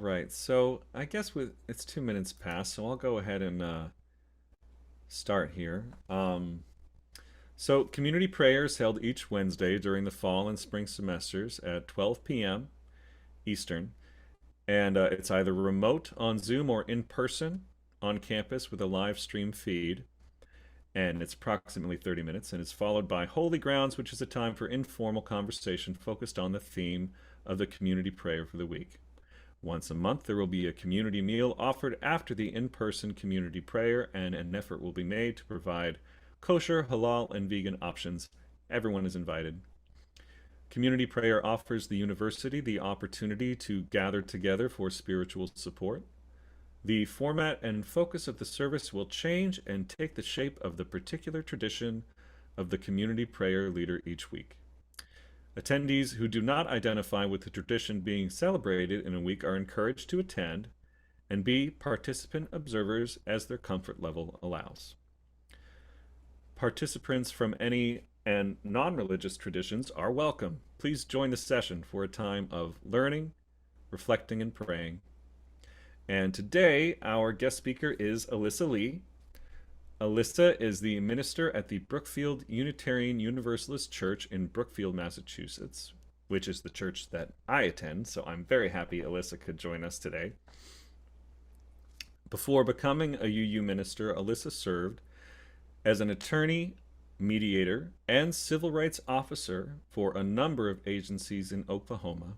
right. So I guess it's 2 minutes past, so I'll go ahead and start here. So community prayer is held each Wednesday during the fall and spring semesters at 12 p.m. Eastern, and it's either remote on Zoom or in person on campus with a live stream feed. And it's approximately 30 minutes, and it's followed by Holy Grounds, which is a time for informal conversation focused on the theme of the community prayer for the week. Once a month, there will be a community meal offered after the in person community prayer, and an effort will be made to provide kosher, halal, and vegan options. Everyone is invited. Community prayer offers the university the opportunity to gather together for spiritual support. The format and focus of the service will change and take the shape of the particular tradition of the community prayer leader each week. Attendees who do not identify with the tradition being celebrated in a week are encouraged to attend and be participant observers as their comfort level allows. Participants from any and non-religious traditions are welcome. Please join the session for a time of learning, reflecting, and praying. And today, our guest speaker is Alyssa Lee. Alyssa is the minister at the Brookfield Unitarian Universalist Church in Brookfield, Massachusetts, which is the church that I attend, so I'm very happy Alyssa could join us today. Before becoming a UU minister, Alyssa served as an attorney, mediator, and civil rights officer for a number of agencies in Oklahoma,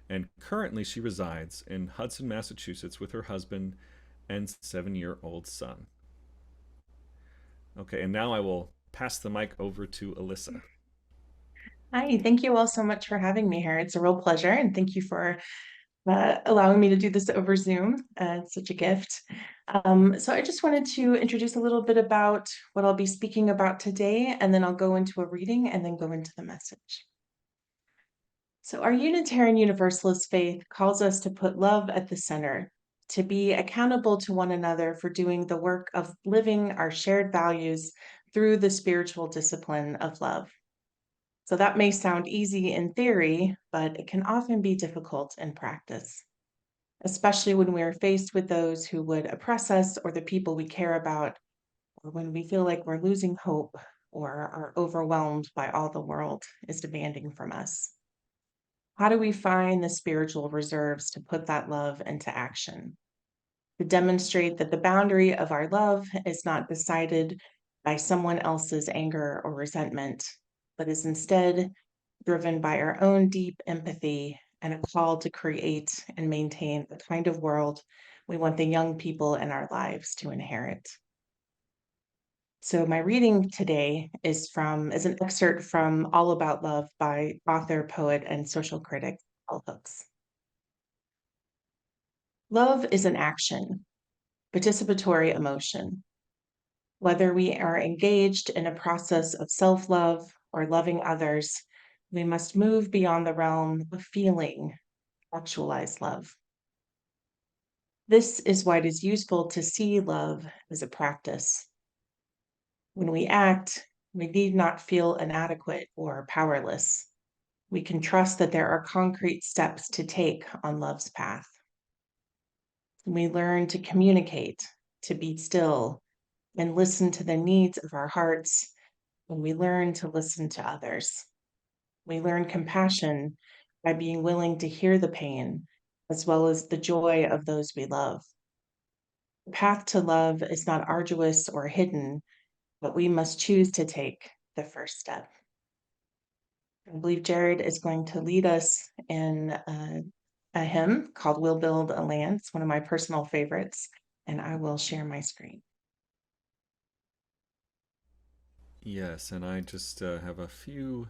and currently she resides in Hudson, Massachusetts with her husband and 7-year-old son. Okay, and now I will pass the mic over to Alyssa. Hi, thank you all so much for having me here. It's a real pleasure, and thank you for allowing me to do this over Zoom. It's such a gift. So I just wanted to introduce a little bit about what I'll be speaking about today, and then I'll go into a reading and then go into the message. So our Unitarian Universalist faith calls us to put love at the center, to be accountable to one another for doing the work of living our shared values through the spiritual discipline of love. So that may sound easy in theory, but it can often be difficult in practice, especially when we are faced with those who would oppress us or the people we care about, or when we feel like we're losing hope or are overwhelmed by all the world is demanding from us. How do we find the spiritual reserves to put that love into action? To demonstrate that the boundary of our love is not decided by someone else's anger or resentment, but is instead driven by our own deep empathy and a call to create and maintain the kind of world we want the young people in our lives to inherit. So my reading today is an excerpt from All About Love by author, poet, and social critic Paul Hooks. Love is an action, participatory emotion. Whether we are engaged in a process of self-love or loving others, we must move beyond the realm of feeling, actualized love. This is why it is useful to see love as a practice. When we act, we need not feel inadequate or powerless. We can trust that there are concrete steps to take on love's path. We learn to communicate, to be still, and listen to the needs of our hearts when we learn to listen to others. We learn compassion by being willing to hear the pain, as well as the joy of those we love. The path to love is not arduous or hidden, but we must choose to take the first step. I believe Jared is going to lead us in a hymn called We'll Build a Land. It's one of my personal favorites, and I will share my screen. Yes, and I just have a few.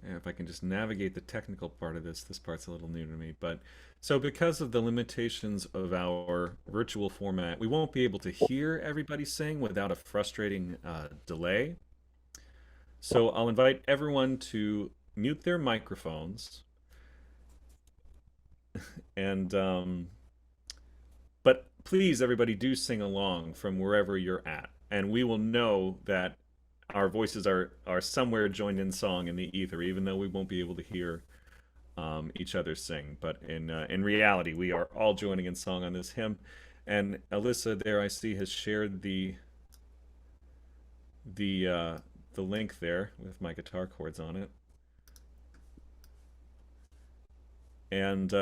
If I can just navigate the technical part of this part's a little new to me. But so, because of the limitations of our virtual format, we won't be able to hear everybody sing without a frustrating delay. So, I'll invite everyone to mute their microphones and but please everybody do sing along from wherever you're at, and we will know that our voices are somewhere joined in song in the ether, even though we won't be able to hear each other sing, but in reality, we are all joining in song on this hymn. And Alyssa, there I see, has shared the uh, the link there with my guitar chords on it. And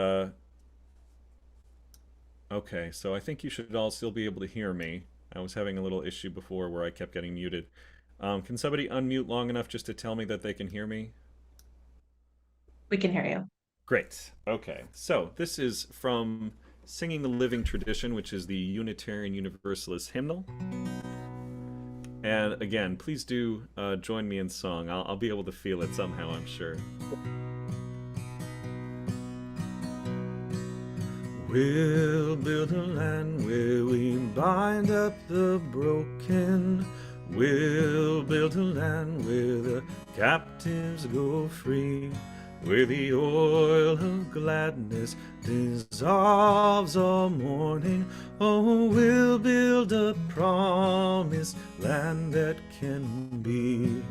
okay, so I think you should all still be able to hear me. I was having a little issue before where I kept getting muted. Can somebody unmute long enough just to tell me that they can hear me? We can hear you. Great. Okay, so this is from Singing the Living Tradition, which is the Unitarian Universalist hymnal. And again, please do join me in song. I'll be able to feel it somehow, I'm sure. We'll build a land where we bind up the broken. We'll build a land where the captives go free, where the oil of gladness dissolves all mourning. Oh, we'll build a promised land that can be.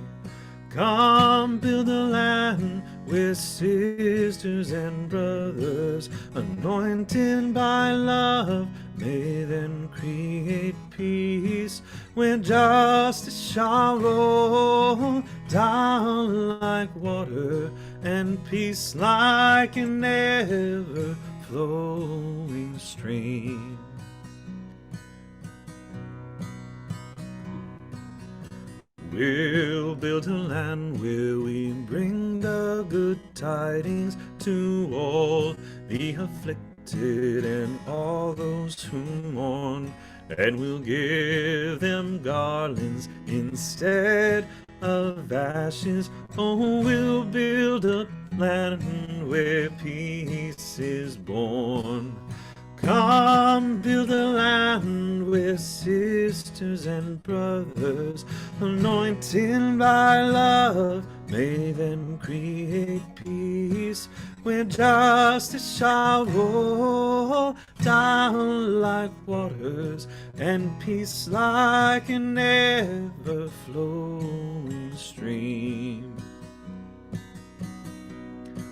Come build a land with sisters and brothers, anointed by love, may them create peace, where justice shall roll down like water, and peace like an ever-flowing stream. We'll build a land where we bring the good tidings to all the afflicted and all those who mourn, and we'll give them garlands instead of ashes. Oh, we'll build a land where peace is born. Come build a land with sisters and brothers, anointed by love, may them create peace, where justice shall roll down like waters, and peace like an ever-flowing stream.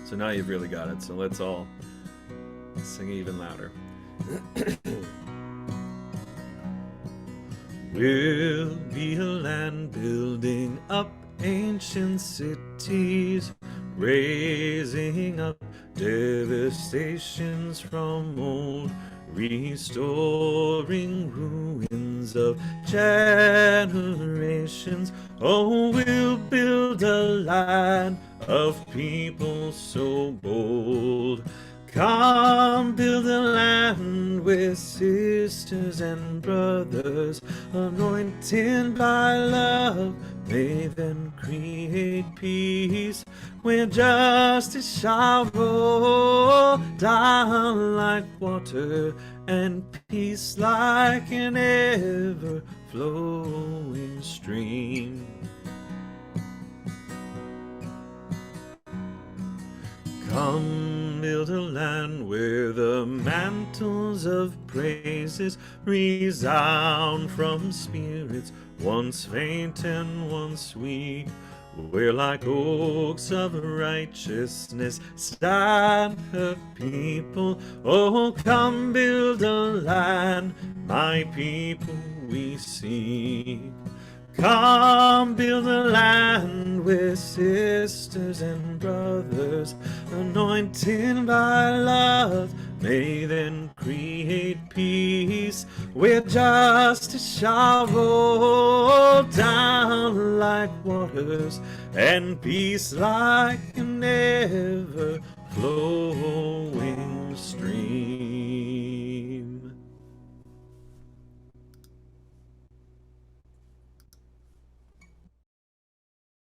So now you've really got it, so let's all sing even louder. We'll be a land building up ancient cities, raising up devastations from old, restoring ruins of generations. Oh, we'll build a land of people so bold. Come build a land with sisters and brothers, anointed by love, may them create peace, where justice shall roll down like water, and peace like an ever-flowing stream. Come build a land where the mantles of praises resound from spirits once faint and once weak, where like oaks of righteousness stand her people. Oh, come build a land, my people we seek. Come build a land with sisters and brothers, anointed by love, may them create peace, where justice shall roll down like waters, and peace like an ever-flowing stream.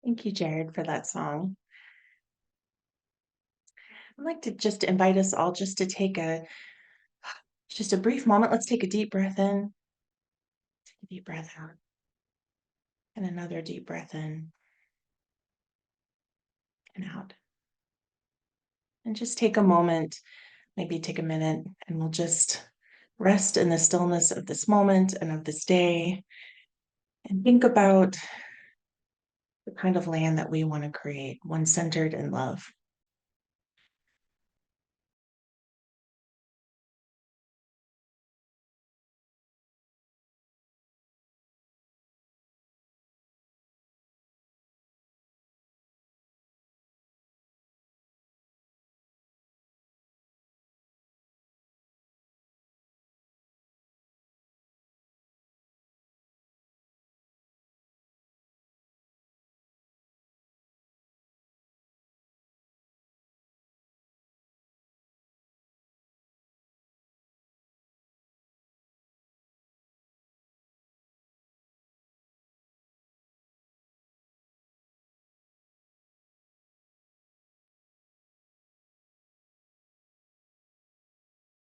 Thank you, Jared, for that song. I'd like to just invite us all just to take just a brief moment. Let's take a deep breath in, take a deep breath out, and another deep breath in and out. And just take a moment, maybe take a minute, and we'll just rest in the stillness of this moment and of this day, and think about the kind of land that we want to create, one centered in love.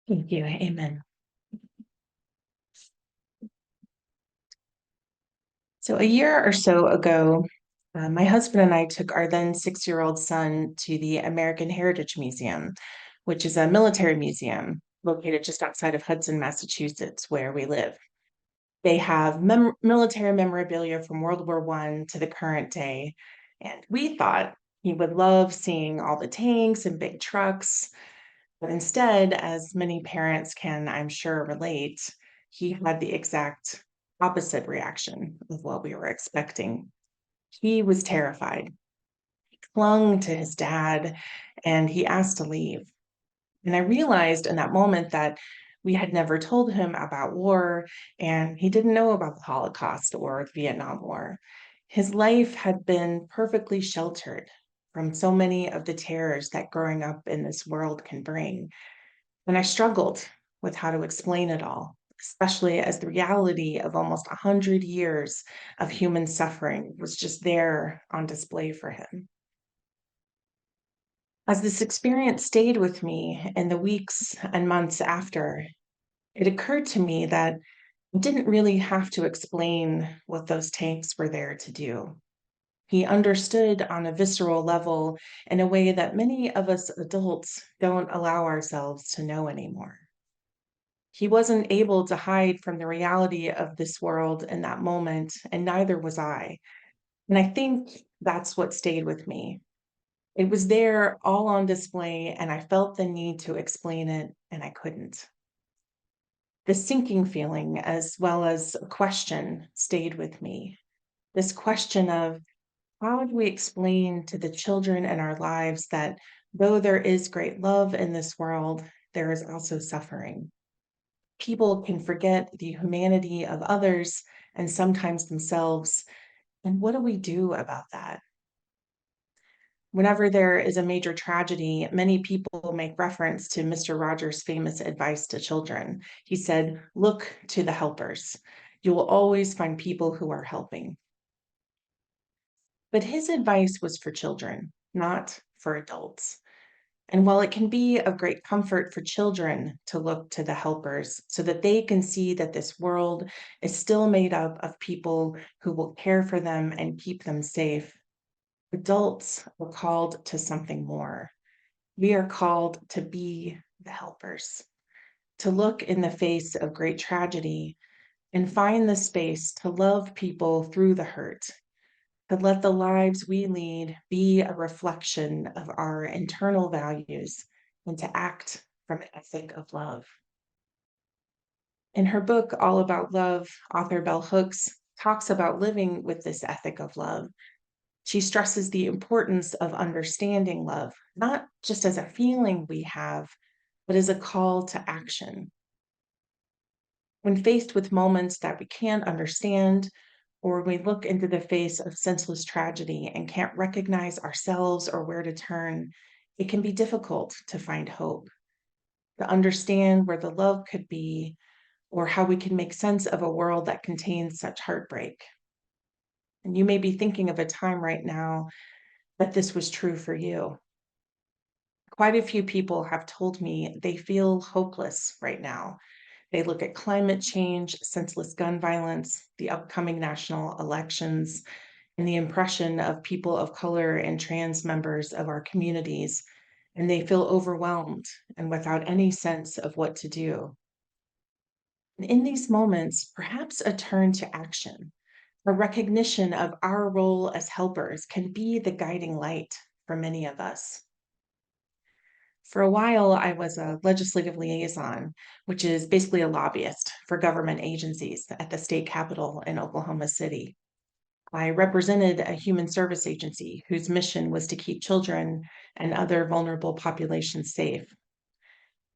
Thank you. Amen. So, a year or so ago, my husband and I took our then 6-year-old son to the American Heritage Museum, which is a military museum located just outside of Hudson, Massachusetts, where we live. They have military memorabilia from World War I to the current day. And we thought he would love seeing all the tanks and big trucks. But instead, as many parents can, I'm sure, relate, he had the exact opposite reaction of what we were expecting. He was terrified, clung to his dad, and he asked to leave. And I realized in that moment that we had never told him about war, and he didn't know about the Holocaust or the Vietnam War. His life had been perfectly sheltered from so many of the terrors that growing up in this world can bring. And I struggled with how to explain it all, especially as the reality of almost 100 years of human suffering was just there on display for him. As this experience stayed with me in the weeks and months after, it occurred to me that I didn't really have to explain what those tanks were there to do. He understood on a visceral level in a way that many of us adults don't allow ourselves to know anymore. He wasn't able to hide from the reality of this world in that moment, and neither was I. And I think that's what stayed with me. It was there all on display, and I felt the need to explain it, and I couldn't. The sinking feeling, as well as a question, stayed with me. This question of how do we explain to the children in our lives that though there is great love in this world, there is also suffering? People can forget the humanity of others and sometimes themselves. And what do we do about that? Whenever there is a major tragedy, many people make reference to Mr. Rogers' famous advice to children. He said, "Look to the helpers. You will always find people who are helping." But his advice was for children, not for adults. And while it can be of great comfort for children to look to the helpers so that they can see that this world is still made up of people who will care for them and keep them safe, adults are called to something more. We are called to be the helpers, to look in the face of great tragedy and find the space to love people through the hurt, to let the lives we lead be a reflection of our internal values and to act from an ethic of love. In her book, All About Love, author Bell Hooks talks about living with this ethic of love. She stresses the importance of understanding love, not just as a feeling we have, but as a call to action. When faced with moments that we can't understand, or we look into the face of senseless tragedy and can't recognize ourselves or where to turn, it can be difficult to find hope, to understand where the love could be, or how we can make sense of a world that contains such heartbreak. And you may be thinking of a time right now that this was true for you. Quite a few people have told me they feel hopeless right now. They look at climate change, senseless gun violence, the upcoming national elections, and the impression of people of color and trans members of our communities, and they feel overwhelmed and without any sense of what to do. And in these moments, perhaps a turn to action, a recognition of our role as helpers can be the guiding light for many of us. For a while, I was a legislative liaison, which is basically a lobbyist for government agencies at the state capitol in Oklahoma City. I represented a human service agency whose mission was to keep children and other vulnerable populations safe.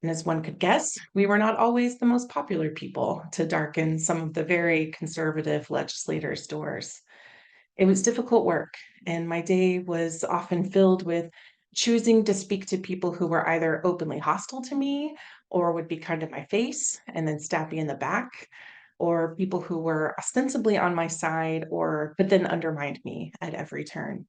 And as one could guess, we were not always the most popular people to darken some of the very conservative legislators' doors. It was difficult work, and my day was often filled with choosing to speak to people who were either openly hostile to me or would be kind of my face and then stab me in the back, or people who were ostensibly on my side or but then undermined me at every turn.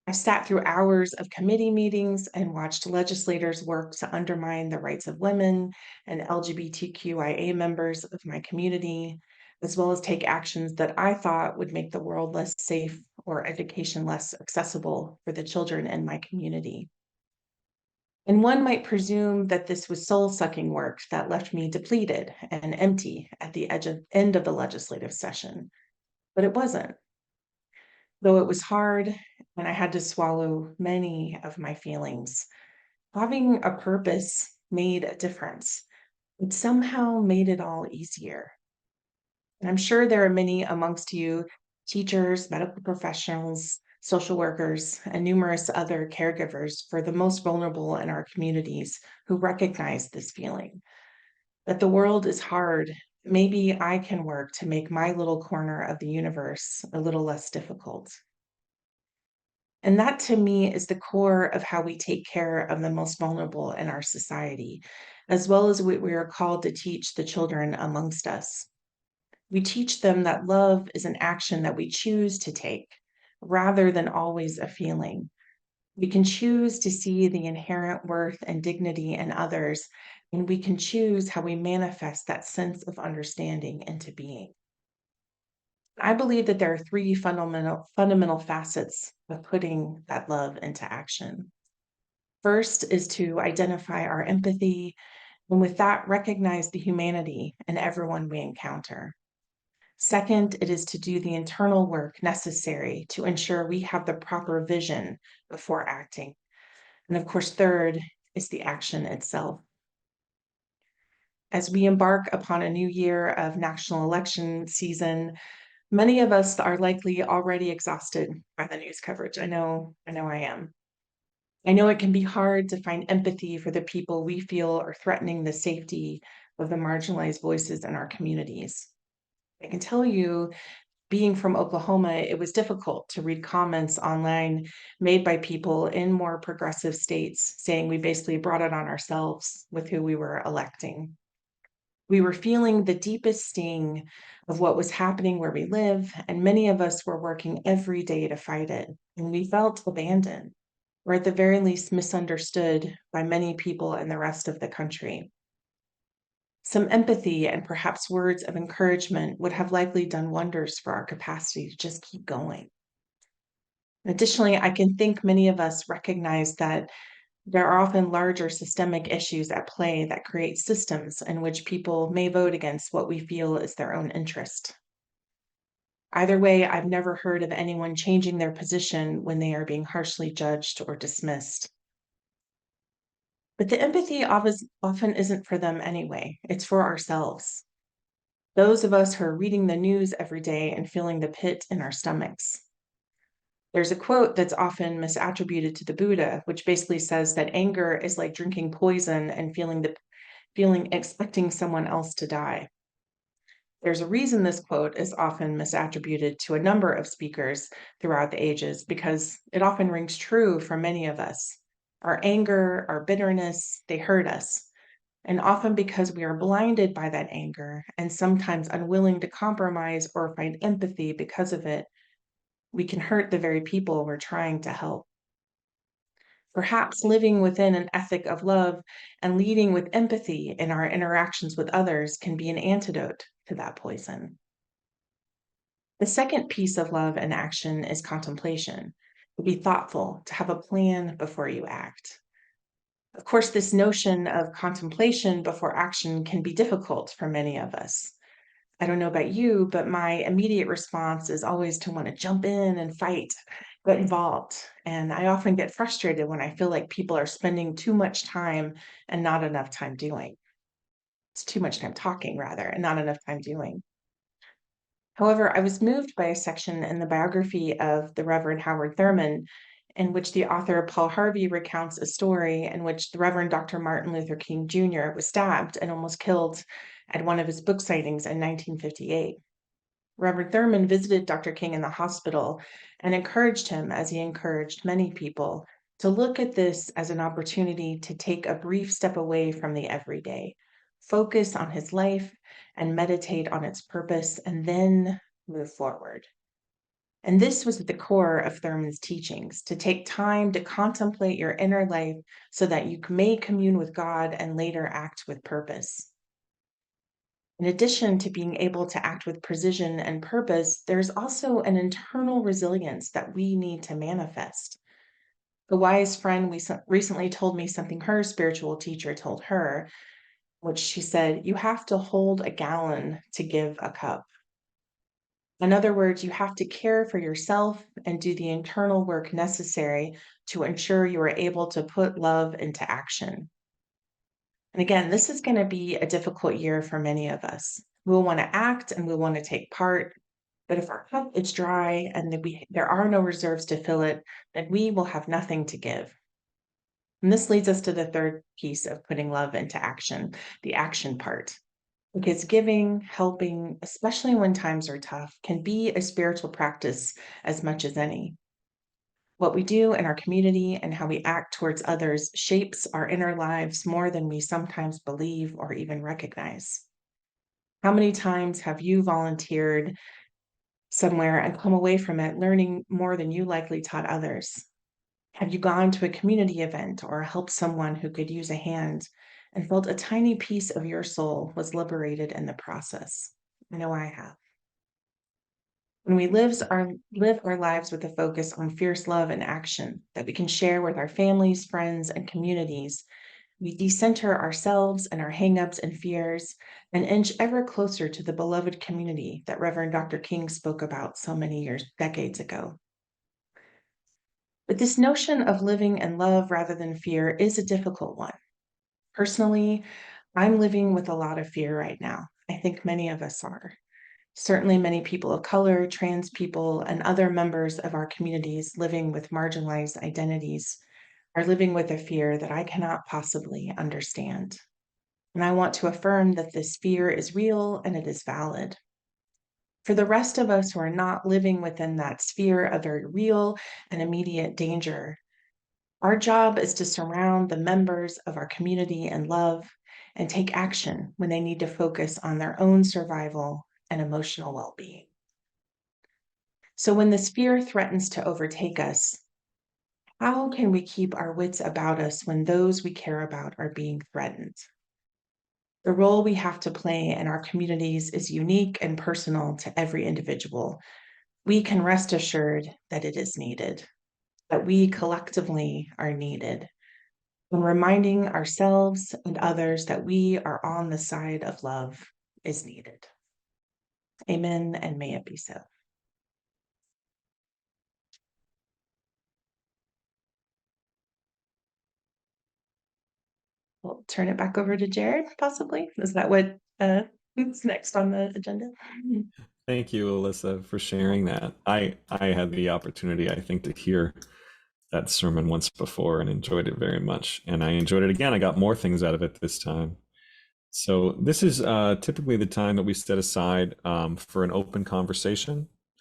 I sat through hours of committee meetings and watched legislators work to undermine the rights of women and LGBTQIA members of my community, as well as take actions that I thought would make the world less safe or education less accessible for the children in my community. And one might presume that this was soul sucking work that left me depleted and empty at the end of the legislative session, but it wasn't. Though it was hard and I had to swallow many of my feelings, having a purpose made a difference. It somehow made it all easier. And I'm sure there are many amongst you, teachers, medical professionals, social workers, and numerous other caregivers for the most vulnerable in our communities who recognize this feeling that the world is hard. Maybe I can work to make my little corner of the universe a little less difficult. And that to me is the core of how we take care of the most vulnerable in our society, as well as what we are called to teach the children amongst us. We teach them that love is an action that we choose to take rather than always a feeling. We can choose to see the inherent worth and dignity in others, and we can choose how we manifest that sense of understanding into being. I believe that there are three fundamental facets of putting that love into action. First is to identify our empathy, and with that, recognize the humanity in everyone we encounter. Second, it is to do the internal work necessary to ensure we have the proper vision before acting. And of course, third is the action itself. As we embark upon a new year of national election season, many of us are likely already exhausted by the news coverage. I am. I know it can be hard to find empathy for the people we feel are threatening the safety of the marginalized voices in our communities. I can tell you, being from Oklahoma, it was difficult to read comments online made by people in more progressive states saying we basically brought it on ourselves with who we were electing. We were feeling the deepest sting of what was happening where we live, and many of us were working every day to fight it. And we felt abandoned, or at the very least misunderstood by many people in the rest of the country. Some empathy and perhaps words of encouragement would have likely done wonders for our capacity to just keep going. Additionally, I can think many of us recognize that there are often larger systemic issues at play that create systems in which people may vote against what we feel is their own interest. Either way, I've never heard of anyone changing their position when they are being harshly judged or dismissed. But the empathy often isn't for them anyway, it's for ourselves. Those of us who are reading the news every day and feeling the pit in our stomachs. There's a quote that's often misattributed to the Buddha, which basically says that anger is like drinking poison and expecting someone else to die. There's a reason this quote is often misattributed to a number of speakers throughout the ages, because it often rings true for many of us. Our anger, our bitterness, they hurt us. And often because we are blinded by that anger and sometimes unwilling to compromise or find empathy because of it, we can hurt the very people we're trying to help. Perhaps living within an ethic of love and leading with empathy in our interactions with others can be an antidote to that poison. The second piece of love and action is contemplation. To be thoughtful, to have a plan before you act. Of course, this notion of contemplation before action can be difficult for many of us. I don't know about you, but my immediate response is always to want to jump in and fight, get involved. And I often get frustrated when I feel like people are spending too much time and not enough time doing. It's too much time talking, rather, and not enough time doing. However, I was moved by a section in the biography of the Reverend Howard Thurman, in which the author Paul Harvey recounts a story in which the Reverend Dr. Martin Luther King Jr. was stabbed and almost killed at one of his book sightings in 1958. Reverend Thurman visited Dr. King in the hospital and encouraged him, as he encouraged many people, to look at this as an opportunity to take a brief step away from the everyday, focus on his life and meditate on its purpose, and then move forward. And this was at the core of Thurman's teachings, to take time to contemplate your inner life so that you may commune with God and later act with purpose. In addition to being able to act with precision and purpose, there's also an internal resilience that we need to manifest. A wise friend recently told me something her spiritual teacher told her, which she said, "You have to hold a gallon to give a cup." In other words, you have to care for yourself and do the internal work necessary to ensure you are able to put love into action. And again, this is going to be a difficult year for many of us. We'll want to act and we'll want to take part. But if our cup is dry and there are no reserves to fill it, then we will have nothing to give. And this leads us to the third piece of putting love into action, the action part. Because giving, helping, especially when times are tough, can be a spiritual practice as much as any. What we do in our community and how we act towards others shapes our inner lives more than we sometimes believe or even recognize. How many times have you volunteered somewhere and come away from it learning more than you likely taught others? Have you gone to a community event or helped someone who could use a hand and felt a tiny piece of your soul was liberated in the process? I know I have. When we live our lives with a focus on fierce love and action that we can share with our families, friends, and communities, we decenter ourselves and our hangups and fears and inch ever closer to the beloved community that Reverend Dr. King spoke about so many decades ago. But this notion of living in love rather than fear is a difficult one. Personally, I'm living with a lot of fear right now. I think many of us are. Certainly, many people of color, trans people, and other members of our communities living with marginalized identities are living with a fear that I cannot possibly understand. And I want to affirm that this fear is real and it is valid. For the rest of us who are not living within that sphere of very real and immediate danger, our job is to surround the members of our community in love and take action when they need to focus on their own survival and emotional well-being. So when this fear threatens to overtake us, how can we keep our wits about us when those we care about are being threatened? The role we have to play in our communities is unique and personal to every individual. We can rest assured that it is needed, that we collectively are needed. When reminding ourselves and others that we are on the side of love is needed. Amen, and may it be so. We'll turn it back over to Jared, possibly. Is that what is next on the agenda? Thank you, Alyssa, for sharing that. I had the opportunity, I think, to hear that sermon once before and enjoyed it very much. And I enjoyed it again. I got more things out of it this time. So this is typically the time that we set aside for an open conversation.